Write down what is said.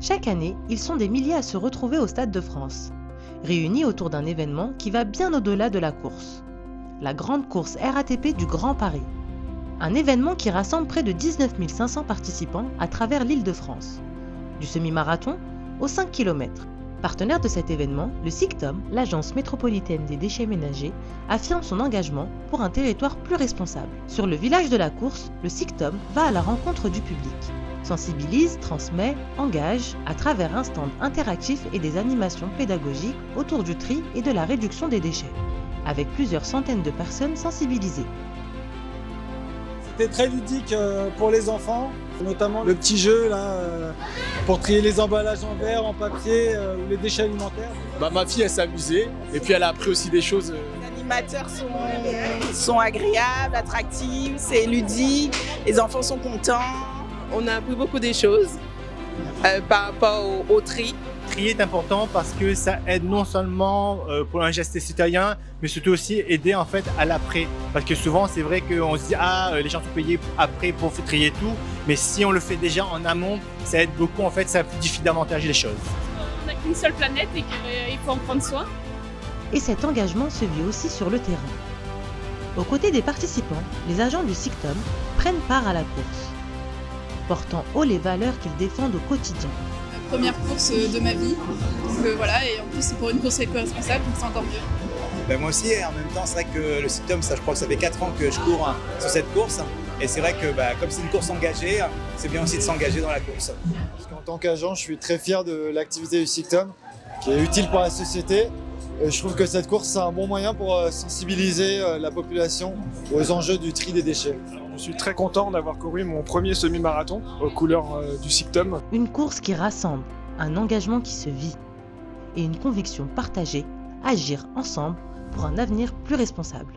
Chaque année, ils sont des milliers à se retrouver au Stade de France, réunis autour d'un événement qui va bien au-delà de la course. La grande course RATP du Grand Paris. Un événement qui rassemble près de 19 500 participants à travers l'Île-de-France. Du semi-marathon aux 5 km. Partenaire de cet événement, le SICTOM, l'Agence métropolitaine des déchets ménagers, affirme son engagement pour un territoire plus responsable. Sur le village de la course, le SICTOM va à la rencontre du public. Sensibilise, transmet, engage à travers un stand interactif et des animations pédagogiques autour du tri et de la réduction des déchets, avec plusieurs centaines de personnes sensibilisées. C'était très ludique pour les enfants, notamment le petit jeu là, pour trier les emballages en verre, en papier ou les déchets alimentaires. Ma fille elle s'est amusée et puis elle a appris aussi des choses. Les animateurs sont agréables, attractifs, c'est ludique, les enfants sont contents. On a appris beaucoup de choses par rapport au tri. Trier est important parce que ça aide non seulement pour un geste citoyen, mais surtout aussi aider en fait à l'après. Parce que souvent c'est vrai qu'on se dit les gens sont payés après pour trier tout, mais si on le fait déjà en amont, ça aide beaucoup en fait, ça fluidifie davantage les choses. On n'a qu'une seule planète et qu'il faut en prendre soin. Et cet engagement se vit aussi sur le terrain. Aux côtés des participants, les agents du SICTOM prennent part à la course, portant haut les valeurs qu'ils défendent au quotidien. Première course de ma vie, donc voilà, et en plus c'est pour une course éco-responsable, donc c'est encore mieux. Moi aussi, et en même temps, c'est vrai que le SICTOM, je crois que ça fait 4 ans que je cours sur cette course, et c'est vrai que comme c'est une course engagée, c'est bien aussi de s'engager dans la course. Parce qu'en tant qu'agent, je suis très fier de l'activité du SICTOM, qui est utile pour la société. Et je trouve que cette course, c'est un bon moyen pour sensibiliser la population aux enjeux du tri des déchets. Je suis très content d'avoir couru mon premier semi-marathon aux couleurs du SICTOM. Une course qui rassemble, un engagement qui se vit et une conviction partagée, agir ensemble pour un avenir plus responsable.